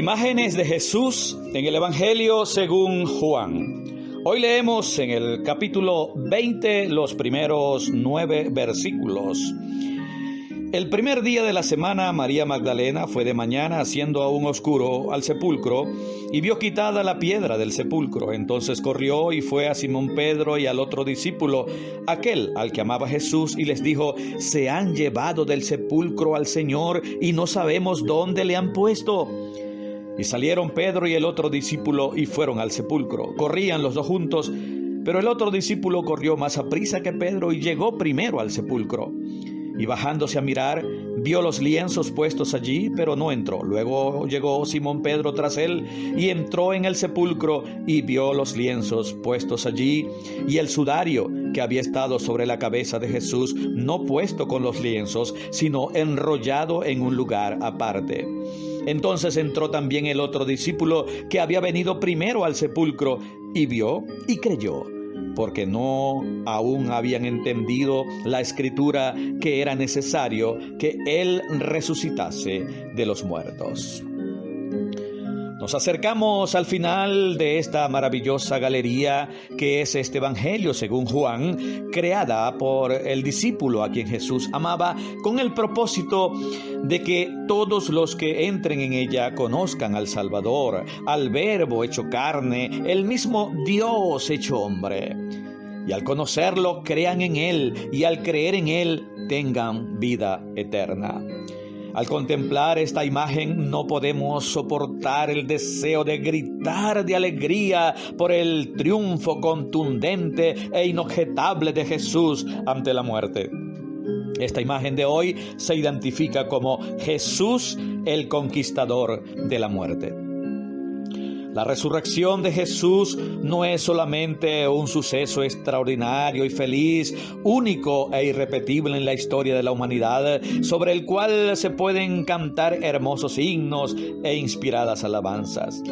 Imágenes de Jesús en el Evangelio según Juan. Hoy leemos en el capítulo 20 los primeros 9 versículos. El primer día de la semana, María Magdalena fue de mañana, siendo aún oscuro, al sepulcro, y vio quitada la piedra del sepulcro. Entonces corrió y fue a Simón Pedro y al otro discípulo, aquel al que amaba Jesús, y les dijo: se han llevado del sepulcro al Señor, y no sabemos dónde le han puesto. Y salieron Pedro y el otro discípulo y fueron al sepulcro. Corrían los dos juntos, pero el otro discípulo corrió más aprisa que Pedro y llegó primero al sepulcro. Y bajándose a mirar, vio los lienzos puestos allí, pero no entró. Luego llegó Simón Pedro tras él y entró en el sepulcro y vio los lienzos puestos allí y el sudario que había estado sobre la cabeza de Jesús, no puesto con los lienzos, sino enrollado en un lugar aparte. Entonces entró también el otro discípulo que había venido primero al sepulcro y vio y creyó, porque no aún habían entendido la escritura que era necesario que él resucitase de los muertos. Nos acercamos al final de esta maravillosa galería que es este Evangelio según Juan, creada por el discípulo a quien Jesús amaba, con el propósito de que todos los que entren en ella conozcan al Salvador, al Verbo hecho carne, el mismo Dios hecho hombre. Y al conocerlo, crean en Él, y al creer en Él, tengan vida eterna. Al contemplar esta imagen no podemos soportar el deseo de gritar de alegría por el triunfo contundente e inobjetable de Jesús ante la muerte. Esta imagen de hoy se identifica como Jesús el conquistador de la muerte. La resurrección de Jesús no es solamente un suceso extraordinario y feliz, único e irrepetible en la historia de la humanidad, sobre el cual se pueden cantar hermosos himnos e inspiradas alabanzas.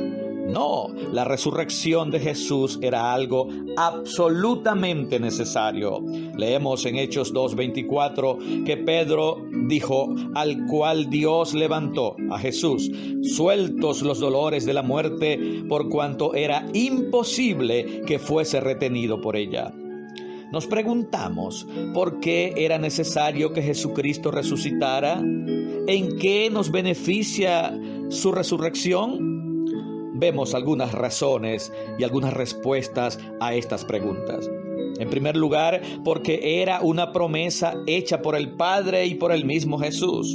No, la resurrección de Jesús era algo absolutamente necesario. Leemos en Hechos 2:24 que Pedro dijo: al cual Dios levantó, a Jesús, sueltos los dolores de la muerte, por cuanto era imposible que fuese retenido por ella. Nos preguntamos, ¿por qué era necesario que Jesucristo resucitara? ¿En qué nos beneficia su resurrección? Vemos algunas razones y algunas respuestas a estas preguntas. En primer lugar, porque era una promesa hecha por el Padre y por el mismo Jesús.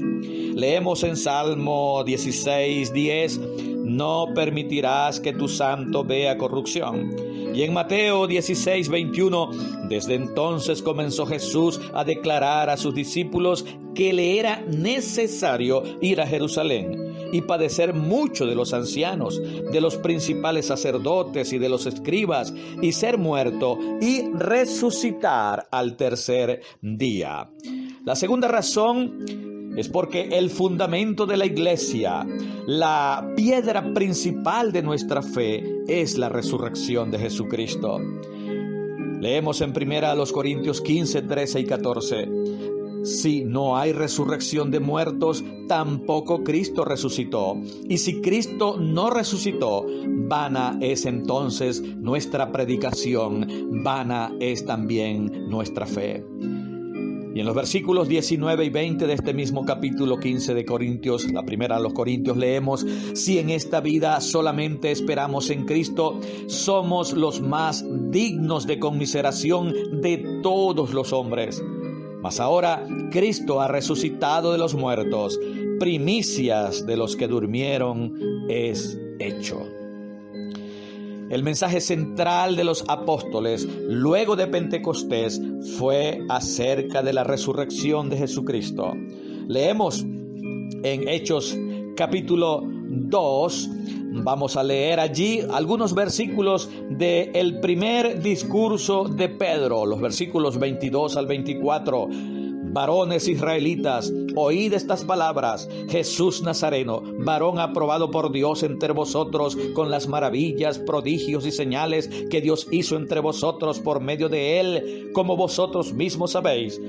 Leemos en Salmo 16:10, no permitirás que tu santo vea corrupción. Y en Mateo 16:21, desde entonces comenzó Jesús a declarar a sus discípulos que le era necesario ir a Jerusalén y padecer mucho de los ancianos, de los principales sacerdotes y de los escribas, y ser muerto y resucitar al tercer día. La segunda razón es porque el fundamento de la iglesia, la piedra principal de nuestra fe, es la resurrección de Jesucristo. Leemos en 1 Corintios 15, 13 y 14. Si no hay resurrección de muertos, tampoco Cristo resucitó. Y si Cristo no resucitó, vana es entonces nuestra predicación, vana es también nuestra fe. Y en los versículos 19 y 20 de este mismo capítulo 15 de Corintios, la primera a los Corintios, leemos: si en esta vida solamente esperamos en Cristo, somos los más dignos de conmiseración de todos los hombres. Mas ahora Cristo ha resucitado de los muertos, primicias de los que durmieron es hecho. El mensaje central de los apóstoles luego de Pentecostés fue acerca de la resurrección de Jesucristo. Leemos en Hechos capítulo 2, vamos a leer allí algunos versículos del primer discurso de Pedro, los versículos 22 al 24. Varones israelitas, oíd estas palabras: Jesús Nazareno, varón aprobado por Dios entre vosotros, con las maravillas, prodigios y señales que Dios hizo entre vosotros por medio de él, como vosotros mismos sabéis.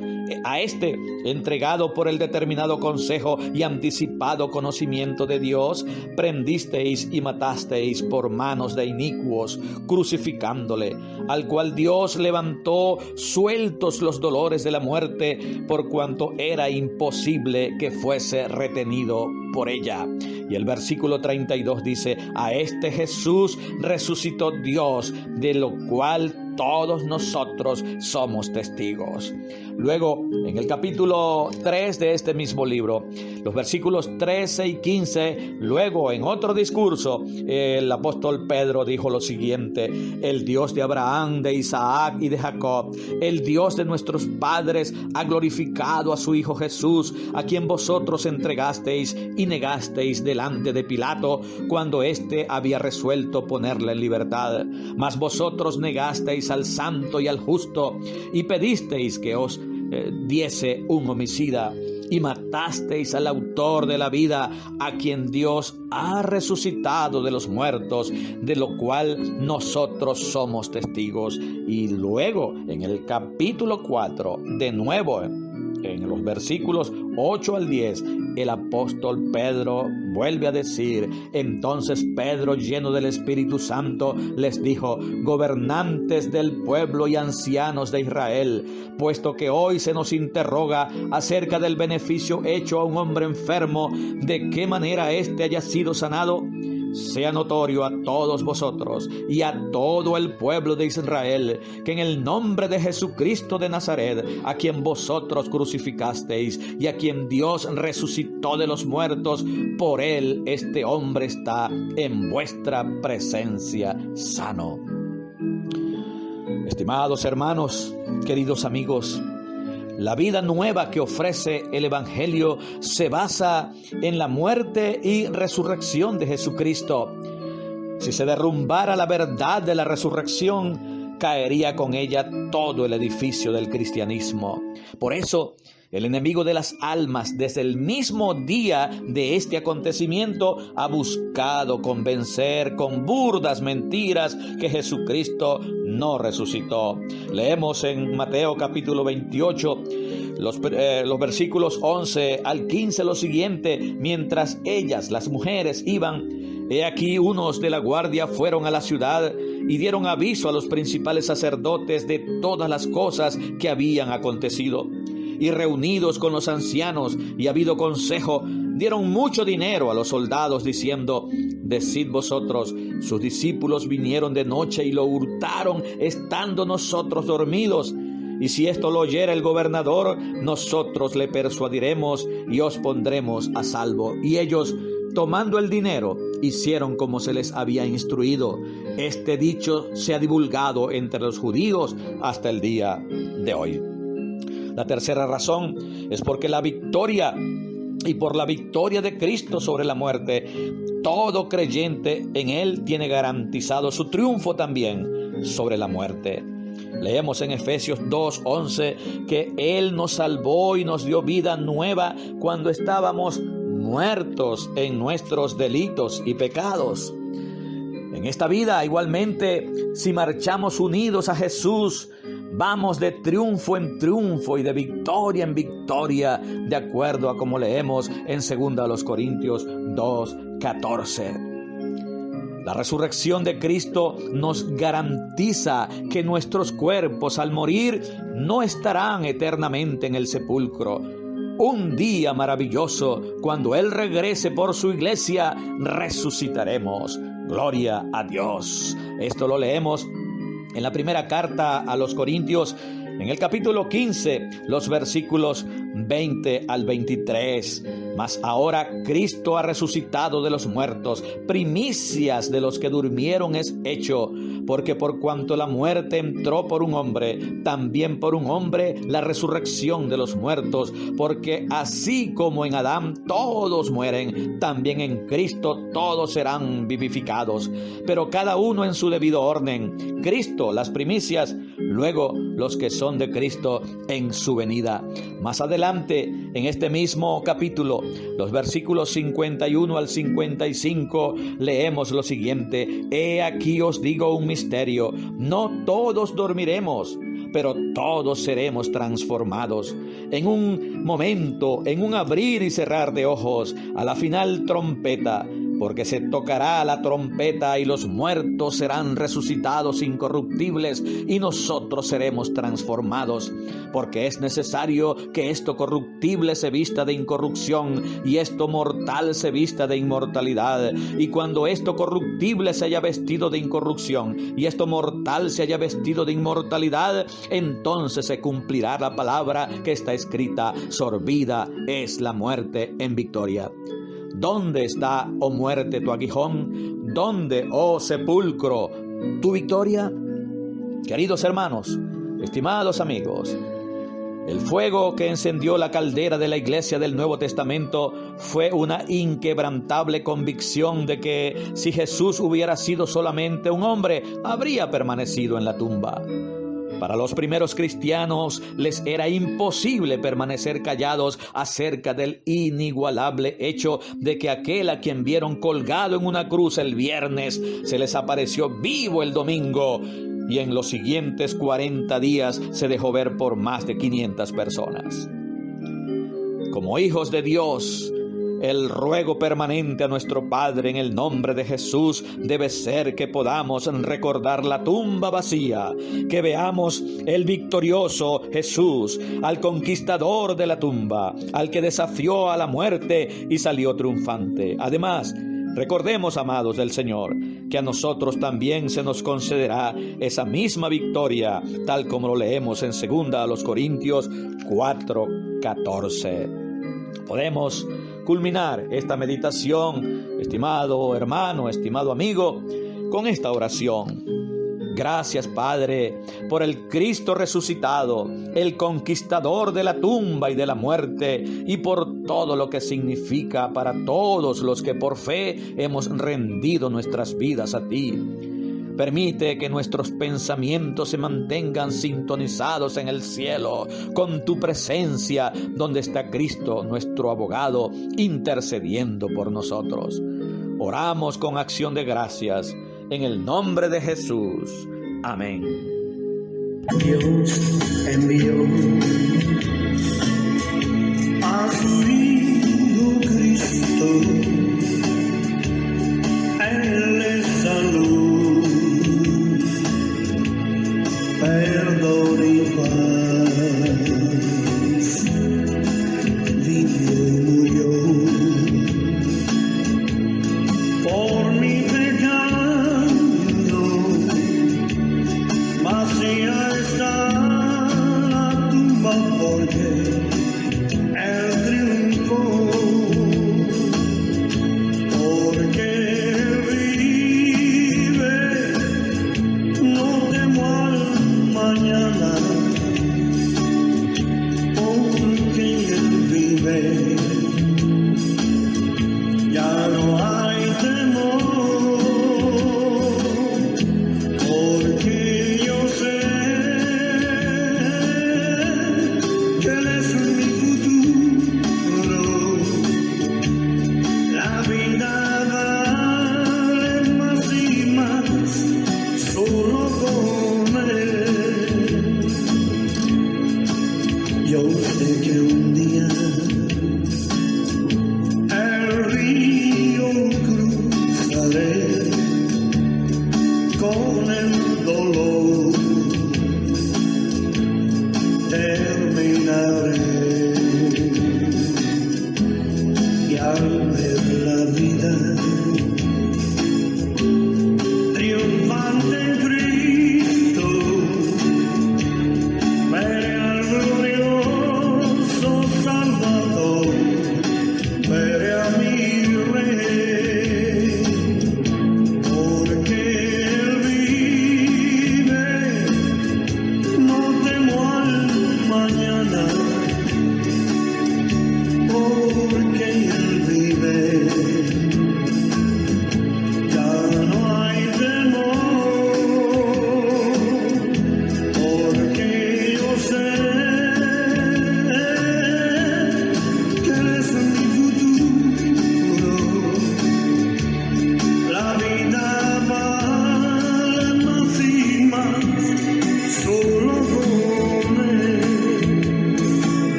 A este, entregado por el determinado consejo y anticipado conocimiento de Dios, prendisteis y matasteis por manos de inicuos, crucificándole, al cual Dios levantó sueltos los dolores de la muerte, por cuanto era imposible que fuese retenido por ella. Y el versículo 32 dice: a este Jesús resucitó Dios, de lo cual todos nosotros somos testigos. Luego, en el capítulo 3 de este mismo libro, los versículos 13 y 15, luego en otro discurso, el apóstol Pedro dijo lo siguiente: el Dios de Abraham, de Isaac y de Jacob, el Dios de nuestros padres, ha glorificado a su Hijo Jesús, a quien vosotros entregasteis y negasteis delante de Pilato, cuando éste había resuelto ponerle en libertad. Mas vosotros negasteis al santo y al justo, y pedisteis que os diese un homicida, y matasteis al autor de la vida, a quien Dios ha resucitado de los muertos, de lo cual nosotros somos testigos. Y luego en el capítulo 4, de nuevo en los versículos 8 al 10, el apóstol Pedro vuelve a decir: entonces Pedro, lleno del Espíritu Santo, les dijo: gobernantes del pueblo y ancianos de Israel, puesto que hoy se nos interroga acerca del beneficio hecho a un hombre enfermo, de qué manera éste haya sido sanado, sea notorio a todos vosotros y a todo el pueblo de Israel, que en el nombre de Jesucristo de Nazaret, a quien vosotros crucificasteis y a quien Dios resucitó de los muertos, por él este hombre está en vuestra presencia sano. Estimados hermanos, queridos amigos, la vida nueva que ofrece el Evangelio se basa en la muerte y resurrección de Jesucristo. Si se derrumbara la verdad de la resurrección, caería con ella todo el edificio del cristianismo. Por eso, el enemigo de las almas, desde el mismo día de este acontecimiento, ha buscado convencer con burdas mentiras que Jesucristo no resucitó. Leemos en Mateo capítulo 28, los versículos 11 al 15 lo siguiente: mientras ellas, las mujeres, iban, he aquí unos de la guardia fueron a la ciudad y dieron aviso a los principales sacerdotes de todas las cosas que habían acontecido. Y reunidos con los ancianos y habido consejo, dieron mucho dinero a los soldados, diciendo: decid vosotros, sus discípulos vinieron de noche y lo hurtaron, estando nosotros dormidos. Y si esto lo oyera el gobernador, nosotros le persuadiremos y os pondremos a salvo. Y ellos, tomando el dinero, hicieron como se les había instruido. Este dicho se ha divulgado entre los judíos hasta el día de hoy. La tercera razón es porque la victoria y por la victoria de Cristo sobre la muerte, todo creyente en Él tiene garantizado su triunfo también sobre la muerte. Leemos en Efesios 2:11 que Él nos salvó y nos dio vida nueva cuando estábamos muertos en nuestros delitos y pecados. En esta vida, igualmente, si marchamos unidos a Jesús, vamos de triunfo en triunfo y de victoria en victoria, de acuerdo a como leemos en 2 Corintios 2:14. La resurrección de Cristo nos garantiza que nuestros cuerpos al morir no estarán eternamente en el sepulcro. Un día maravilloso, cuando Él regrese por su iglesia, resucitaremos. Gloria a Dios. Esto lo leemos en la primera carta a los Corintios, en el capítulo 15, los versículos 20 al 23. Mas ahora Cristo ha resucitado de los muertos, primicias de los que durmieron es hecho, porque por cuanto la muerte entró por un hombre, también por un hombre la resurrección de los muertos, porque así como en Adán todos mueren, también en Cristo todos serán vivificados, pero cada uno en su debido orden. Cristo las primicias, luego los que son de Cristo en su venida. Más adelante, en este mismo capítulo, los versículos 51 al 55, leemos lo siguiente: He aquí os digo un misterio, no todos dormiremos, pero todos seremos transformados. En un momento, en un abrir y cerrar de ojos, a la final trompeta, porque se tocará la trompeta y los muertos serán resucitados incorruptibles y nosotros seremos transformados, porque es necesario que esto corruptible se vista de incorrupción y esto mortal se vista de inmortalidad. Y cuando esto corruptible se haya vestido de incorrupción y esto mortal se haya vestido de inmortalidad, entonces se cumplirá la palabra que está escrita: sorbida es la muerte en victoria. ¿Dónde está, oh muerte, tu aguijón? ¿Dónde, oh sepulcro, tu victoria? Queridos hermanos, estimados amigos, el fuego que encendió la caldera de la iglesia del Nuevo Testamento fue una inquebrantable convicción de que si Jesús hubiera sido solamente un hombre, habría permanecido en la tumba. Para los primeros cristianos les era imposible permanecer callados acerca del inigualable hecho de que aquel a quien vieron colgado en una cruz el viernes se les apareció vivo el domingo, y en los siguientes 40 días se dejó ver por más de 500 personas. Como hijos de Dios, el ruego permanente a nuestro Padre en el nombre de Jesús debe ser que podamos recordar la tumba vacía, que veamos el victorioso Jesús, al conquistador de la tumba, al que desafió a la muerte y salió triunfante. Además, recordemos, amados del Señor, que a nosotros también se nos concederá esa misma victoria, tal como lo leemos en 2 Corintios 4:14. Podemos culminar esta meditación, estimado hermano, estimado amigo, con esta oración. Gracias, Padre, por el Cristo resucitado, el conquistador de la tumba y de la muerte, y por todo lo que significa para todos los que por fe hemos rendido nuestras vidas a ti. Permite que nuestros pensamientos se mantengan sintonizados en el cielo, con tu presencia, donde está Cristo, nuestro abogado, intercediendo por nosotros. Oramos con acción de gracias, en el nombre de Jesús. Amén. Dios envió a su Hijo Cristo. Él es salud, perdón y paz. Vivió y murió por mi pecado. Vacía está la tumba porque Él triunfó. Porque vive, no temo al mañana. Porque Él vive, ya no hay temor. Porque yo sé que Él es mi futuro. La vida vale más y más solo con Él. Yo sé que un día el río cruzaré con el dolor, terminaré, y al ver la vida triunfante en Cristo, veré al glorioso Salvador.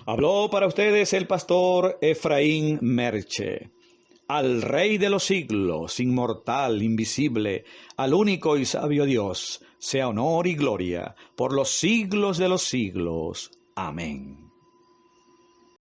Habló para ustedes el pastor Efraín Merche. Al Rey de los siglos, inmortal, invisible, al único y sabio Dios, sea honor y gloria por los siglos de los siglos. Amén.